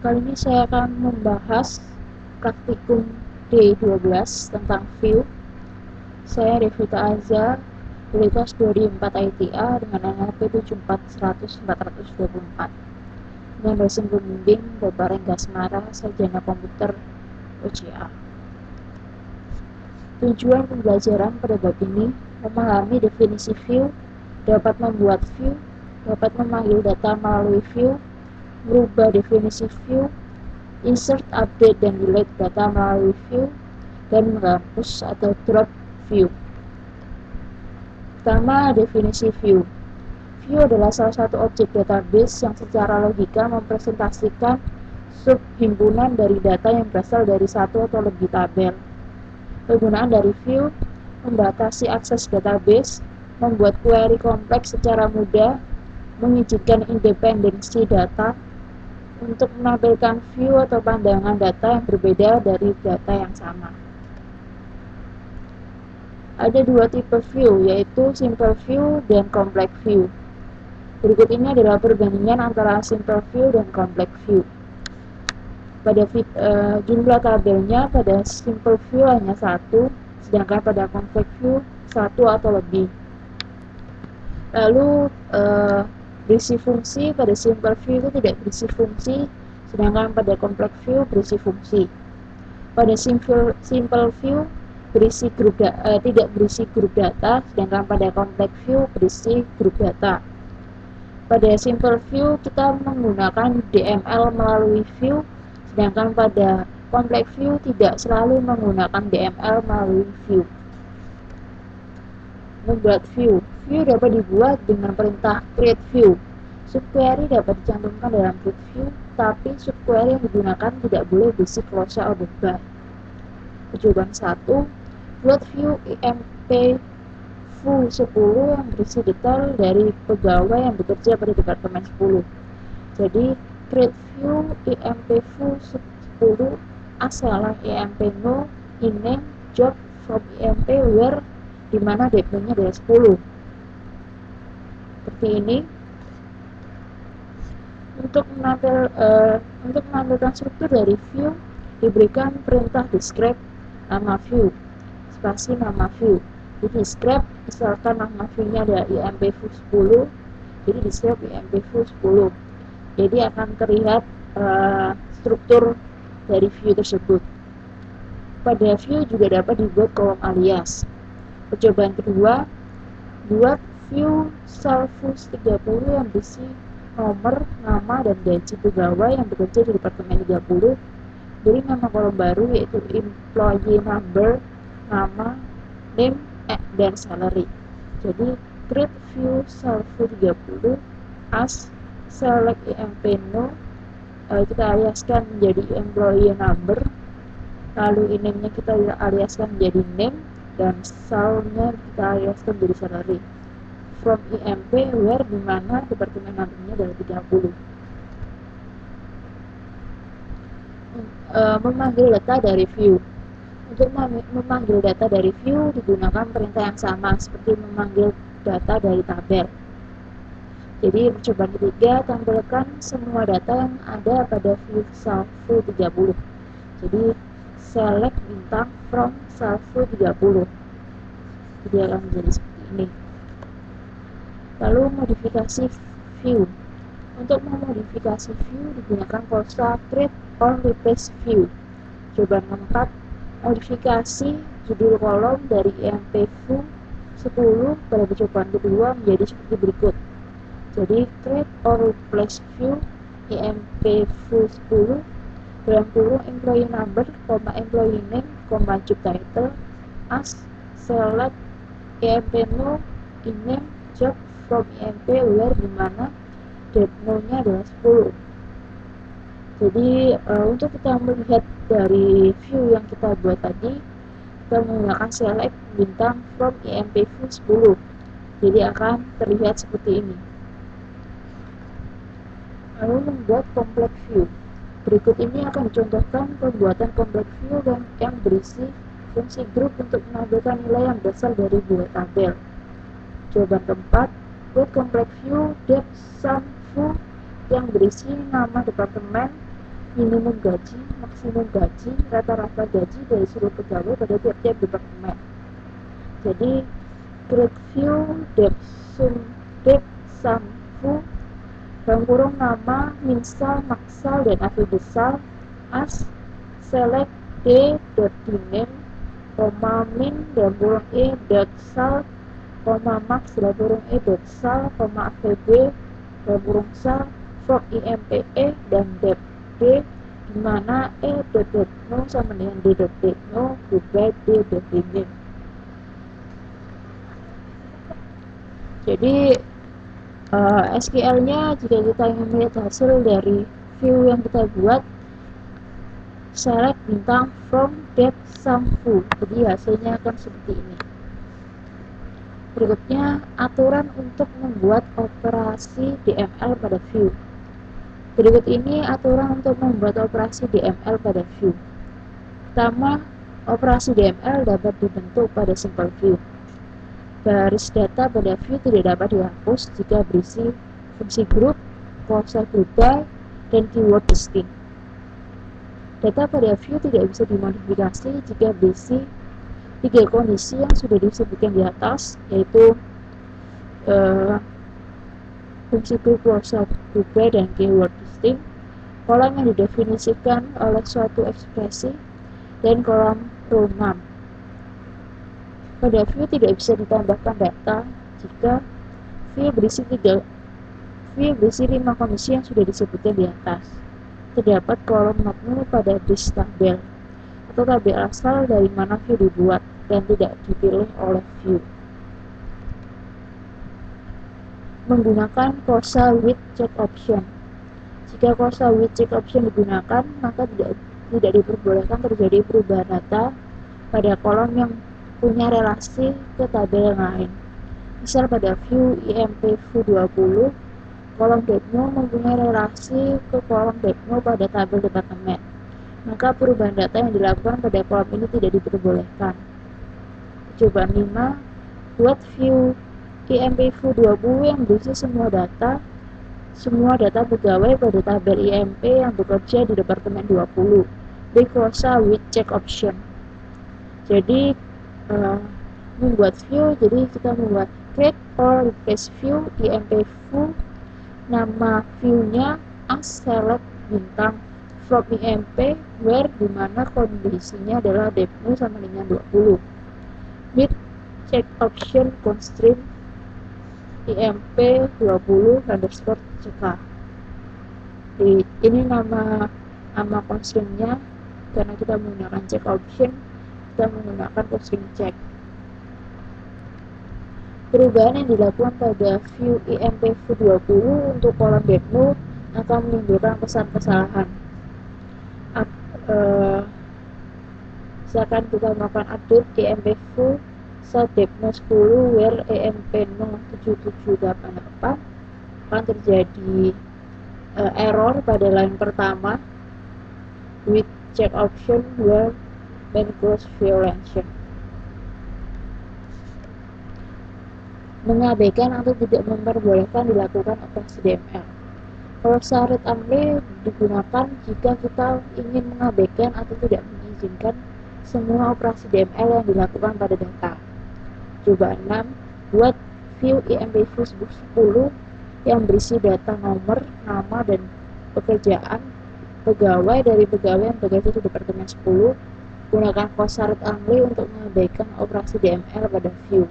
Kali ini saya akan membahas praktikum D12 tentang view. Saya Devita Azza, dari kelas 2 di 4 ITA dengan NLP 74.100.424 dengan dosen pembimbing Bapak Rengga Semara, Sarjana Komputer UCA. Tujuan pembelajaran pada bab ini memahami definisi view, dapat membuat view, dapat memanggil data melalui view, merubah definisi view, insert, update, dan delete data melalui view, dan menghapus atau drop view. Pertama, definisi view. View adalah salah satu objek database yang secara logika mempresentasikan subhimpunan dari data yang berasal dari satu atau lebih tabel. Penggunaan dari view membatasi akses database, membuat query kompleks secara mudah, mengizinkan independensi data, untuk menampilkan view atau pandangan data yang berbeda dari data yang sama. Ada dua tipe view, yaitu simple view dan complex view. Berikut ini adalah perbandingan antara simple view dan complex view. Pada jumlah tabelnya pada simple view hanya satu, sedangkan pada complex view satu atau lebih. Lalu berisi fungsi pada simple view itu tidak berisi fungsi, sedangkan pada complex view berisi fungsi. Pada simple view berisi tidak berisi grup data, sedangkan pada complex view berisi grup data. Pada simple view kita menggunakan DML melalui view, sedangkan pada complex view tidak selalu menggunakan DML melalui view. Membuat view. View dapat dibuat dengan perintah create view. Subquery dapat dicantumkan dalam create view, tapi subquery yang digunakan tidak boleh berisi clause order by. Percobaan 1. Buat view IMP Foo 10 yang berisi detail dari pegawai yang bekerja pada Departemen 10. Jadi, create view IMP Foo 10 asalah IMP no, iname, job, from IMP where, di mana DP-nya adalah 10. Seperti ini. Untuk menampilkan struktur dari view, diberikan perintah describe nama view, spasi nama view. Di describe, misalkan nama view-nya adalah IMP Foo 10, jadi describe IMP Foo 10. Jadi akan terlihat struktur dari view tersebut. Pada view juga dapat dibuat kolom alias. Percobaan kedua, buat view Salfus 30 yang berisi nomor, nama, dan gaji pegawai yang bekerja di Departemen 30. Beri nama kolom baru yaitu employee number, nama, name, dan salary. Jadi create view Salfus 30 as select IMP no, kita aliaskan menjadi employee number, lalu name-nya kita aliaskan menjadi name, dan salary-nya kita aliaskan menjadi salary. From IMP where, di mana departemen nantinya adalah 30. Memanggil data dari view. Untuk memanggil data dari view digunakan perintah yang sama seperti memanggil data dari tabel. Jadi percobaan ketiga, tampilkan semua data yang ada pada view Salfus 30. Jadi select bintang from Salfus 30. Jadi akan menjadi seperti ini. Lalu modifikasi view. Untuk memodifikasi view digunakan klausa create or replace view. Cobaan keempat, modifikasi judul kolom dari IMP Foo 10 pada percobaan kedua menjadi seperti berikut. Jadi create or replace view IMP Foo 10 dalam kurung employee number, employee name, job title as select IMP no, iname, job, from IMP where, di mana no-nya adalah 10. Jadi untuk kita melihat dari view yang kita buat tadi, kita menggunakan select bintang from IMP Foo 10. Jadi akan terlihat seperti ini. Lalu membuat complex view. Berikut ini akan dicontohkan pembuatan complex view yang berisi fungsi grup untuk menampilkan nilai yang berasal dari dua tabel. Jawaban keempat, buat complex view depth sum Foo yang berisi nama departemen, minimum gaji, maksimum gaji, rata-rata gaji dari seluruh pegawai pada tiap-tiap departemen. Jadi grade view dep sum fu dalam kurung nama, minsal, maksal, dan afil besar as select d dot diname min dalam kurung e dot sal max dalam kurung e dot sal afb dalam kurung sal from impe dan dep d dimana e dot no sama dengan d dot no goodbye d dot diname. Jadi SQL-nya jika kita ingin melihat hasil dari view yang kita buat, select bintang from depth sum fu. Jadi hasilnya akan seperti ini. Berikutnya aturan untuk membuat operasi DML pada view. Berikut ini aturan untuk membuat operasi DML pada view. Pertama, operasi DML dapat dibentuk pada simple view. Baris data pada view tidak dapat dihapus jika berisi fungsi group, klausa group by, dan keyword distinct. Data pada view tidak bisa dimodifikasi jika berisi 3 kondisi yang sudah disebutkan di atas, yaitu fungsi group, klausa group by, dan keyword distinct, kolom yang didefinisikan oleh suatu ekspresi, dan kolom row num. Pada view tidak bisa ditambahkan data jika view berisi 5 kondisi yang sudah disebutkan di atas. Terdapat kolom not null pada this tabel atau tabel asal dari mana view dibuat dan tidak dipilih oleh view. Menggunakan klausa with check option. Jika klausa with check option digunakan, maka tidak diperbolehkan terjadi perubahan data pada kolom yang punya relasi ke tabel yang lain. Misal pada view IMP Fu 20, kolom depno mempunyai relasi ke kolom depno pada tabel departemen. Maka perubahan data yang dilakukan pada kolom ini tidak diperbolehkan. Percobaan 5, buat view IMP Fu 20 yang berisi semua data pegawai pada tabel IMP yang bekerja di departemen 20. Di klausa with check option. Jadi membuat view, jadi kita membuat create or replace view IMP Fu, nama viewnya as select bintang from IMP where dimana kondisinya adalah depno sama dengan 20 with check option constraint IMP 20 underscore CK. Ini nama constraintnya, karena kita menggunakan check option, kita menggunakan constraint check. Perubahan yang dilakukan pada view IMP Fu 20 untuk kolom depno akan menimbulkan pesan kesalahan. Misalkan kita melakukan update IMP Fu set depno 10 where EMP no 7788, akan terjadi error pada line pertama with check option where main cross violation. Mengabaikan atau tidak memperbolehkan dilakukan operasi DML. Klausa read only digunakan jika kita ingin mengabaikan atau tidak mengizinkan semua operasi DML yang dilakukan pada data. Coba 6, buat view IMP Fu 10 yang berisi data nomor, nama, dan pekerjaan pegawai dari pegawai yang bekerja di departemen 10. Gunakan klausa read only untuk mengabaikan operasi DML pada view.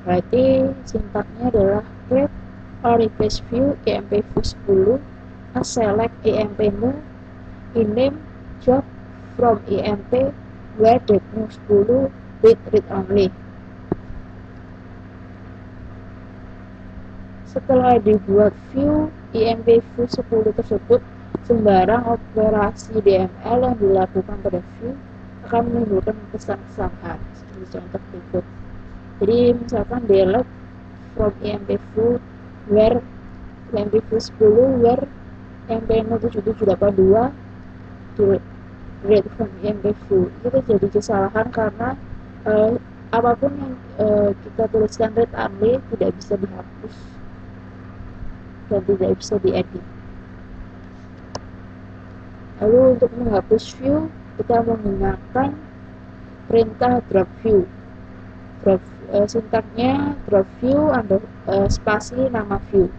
Berarti sintaknya adalah create or replace view IMP Fu 10 as select IMP no name job from IMP where depno 10 with read only. Setelah dibuat view IMP Fu 10 tersebut, sembarang operasi DML yang dilakukan pada view akan menimbulkan pesan kesalahan seperti contoh berikut. Jadi misalkan delete from IMP Fu where IMP Fu 10 where IMP 7782 delete from IMP Fu, itu terjadi kesalahan karena apapun yang kita tuliskan read only tidak bisa dihapus dan tidak bisa diedit. Lalu untuk menghapus view kita menggunakan perintah drop view. Sintaknya drop view spasi nama view.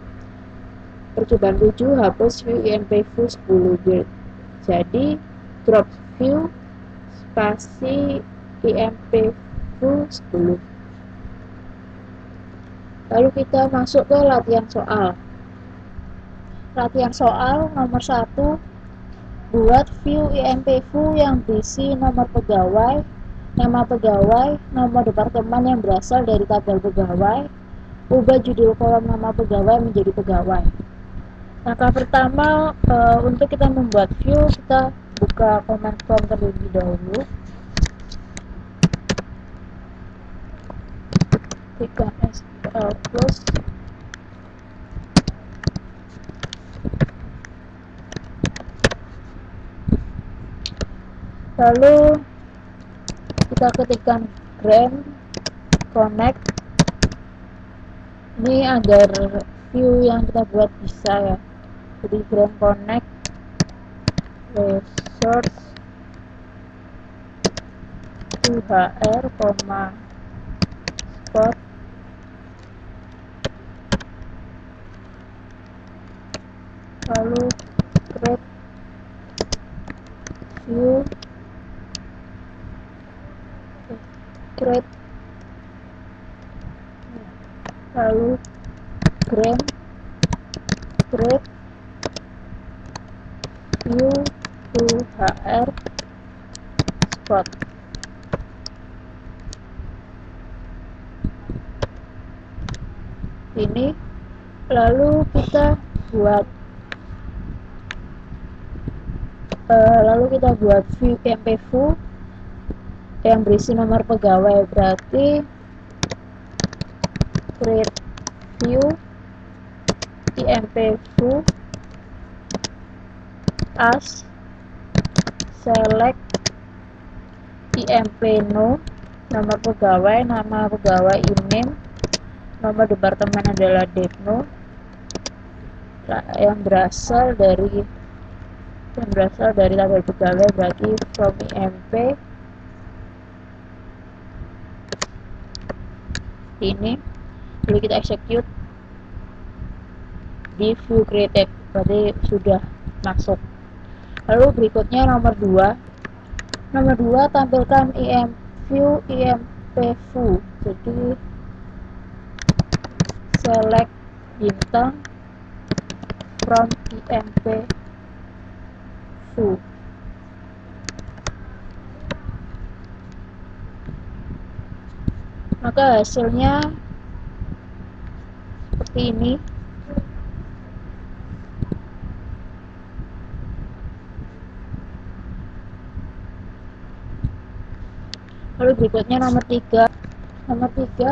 Percobaan 7, hapus view IMPView 10 build. Jadi drop view spasi IMPView 10. Lalu kita masuk ke latihan soal. Latihan soal nomor 1, buat view IMPView yang berisi nomor pegawai, nama pegawai, nomor departemen yang berasal dari tabel pegawai. Ubah judul kolom nama pegawai menjadi pegawai. Langkah pertama, untuk kita membuat view, kita buka command prompt terlebih dahulu. Tekan SQL plus. Lalu kita ketikkan grand connect. Ini agar view yang kita buat bisa ya. Jadi grand connect resource UHR, spot lalu create view lalu create view UHR spot. Ini lalu kita buat view IMPView yang berisi nomor pegawai, berarti create view IMPView as select IMPNO, nomor pegawai, nama pegawai INAME, nomor departemen adalah DEPNO, yang berasal dari tabel pegawai, berarti from IMP. Ini lalu kita execute di view created, berarti sudah masuk. Lalu berikutnya nomor 2, tampilkan view IMPView. Jadi select bintang from IMPView. Maka hasilnya seperti ini. Lalu berikutnya nomor 3,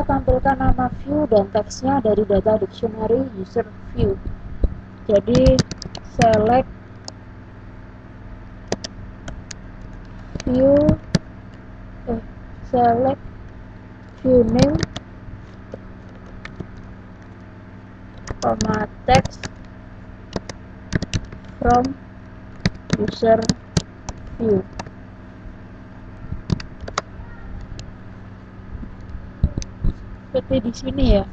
tampilkan nama view dan teksnya dari data dictionary user view. Jadi select view name, text from user view. Seperti di sini ya.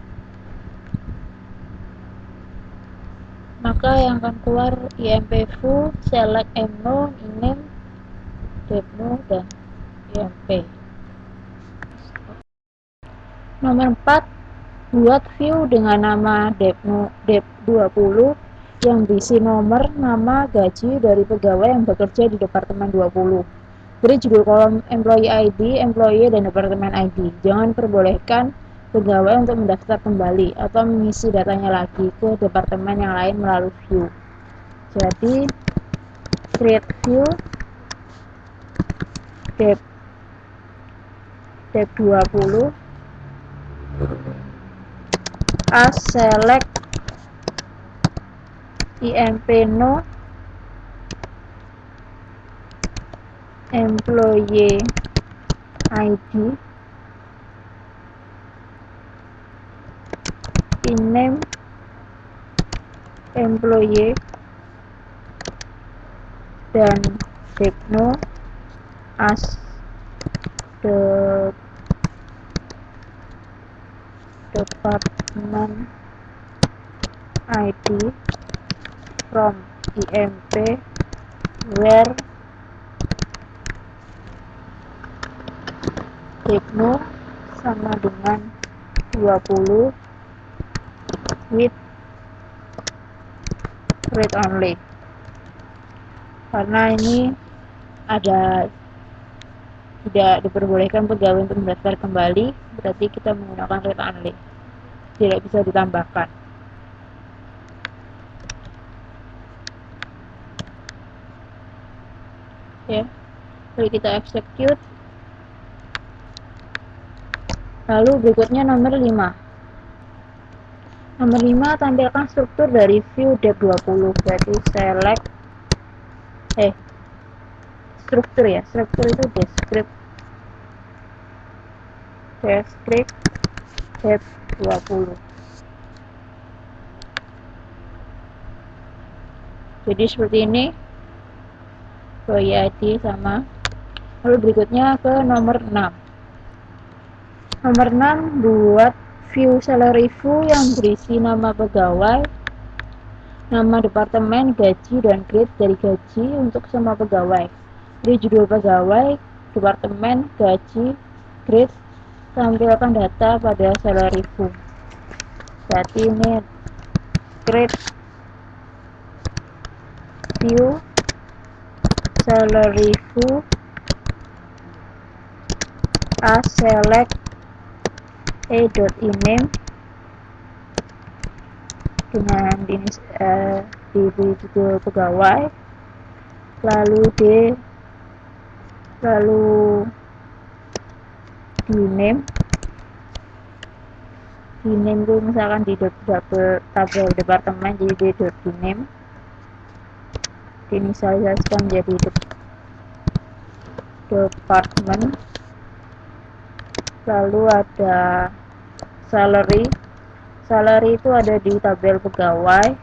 Maka yang akan keluar IMPView, select MNO, INAME, DEPNO, dan IMP. Nomor 4, buat view dengan nama DEPNO DEP20 yang berisi nomor, nama, gaji dari pegawai yang bekerja di Departemen 20. Beri judul kolom Employee ID, Employee, dan Departemen ID. Jangan perbolehkan pegawai untuk mendaftar kembali atau mengisi datanya lagi ke departemen yang lain melalui view. Jadi create view DEP20 as select IMPNO, Employee ID, INAME, Employee, dan Depno as the department ID from IMP where Depno sama dengan 20 with read only. Karena ini ada tidak diperbolehkan pegawai untuk mendaftar kembali, berarti kita menggunakan read only, tidak bisa ditambahkan. Ya, lalu kita execute. Lalu berikutnya nomor 5. Nomor 5 tampilkan struktur dari view dep 20, berarti select struktur ya, struktur itu descript dep 20. Jadi seperti ini, ID sama. Lalu berikutnya ke nomor 6. Nomor 6 buat view salary view yang berisi nama pegawai, nama departemen, gaji, dan grade dari gaji untuk semua pegawai. Jadi judul pegawai, departemen, gaji, grade, tampilkan data pada salary view. Berarti ini grade view salary view as select a.iname dengan di judul pegawai, lalu di name itu misalkan di tabel departemen, jadi di name diinisialisasikan menjadi department. Lalu ada salary itu ada di tabel pegawai,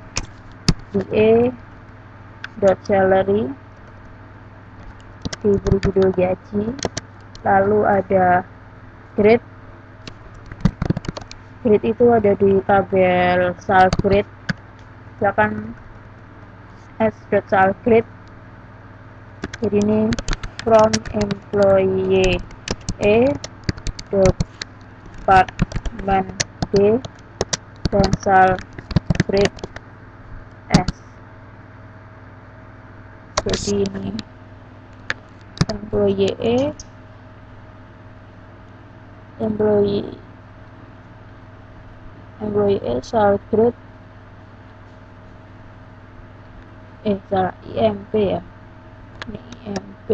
di salary diberi judul gaji. Lalu ada grade itu ada di tabel sal grade, silakan s.salgrade. Jadi ini from employee A, department D, dan salgrade S. Jadi ini employee A, employee A, salgrade IMP ya, ini IMP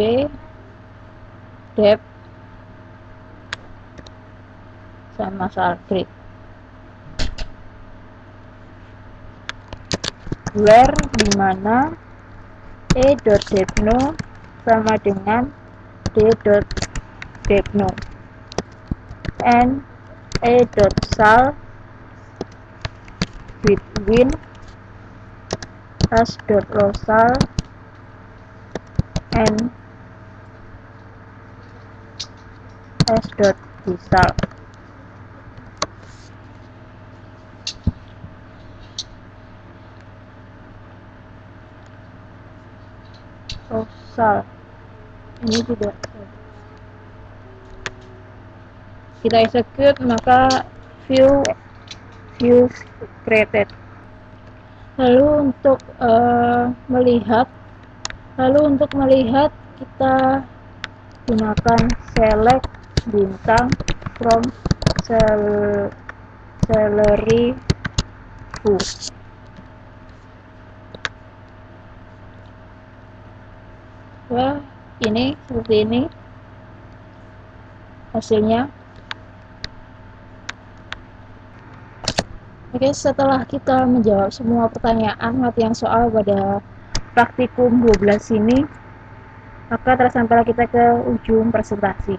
dep sama salgrade. Where dimana a.depno sama dengan d.depno and a.sal between s.losal and s.disal. Losal ini tidak kita execute, maka view created. Lalu untuk melihat kita gunakan select bintang from salary view. Wah, ini seperti ini hasilnya. Oke, setelah kita menjawab semua pertanyaan latihan soal pada praktikum 12 ini, maka tersampailah kita ke ujung presentasi.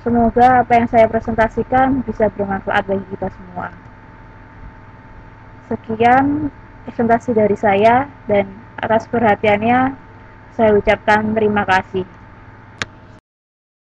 Semoga apa yang saya presentasikan bisa bermanfaat bagi kita semua. Sekian presentasi dari saya, dan atas perhatiannya. Saya ucapkan terima kasih.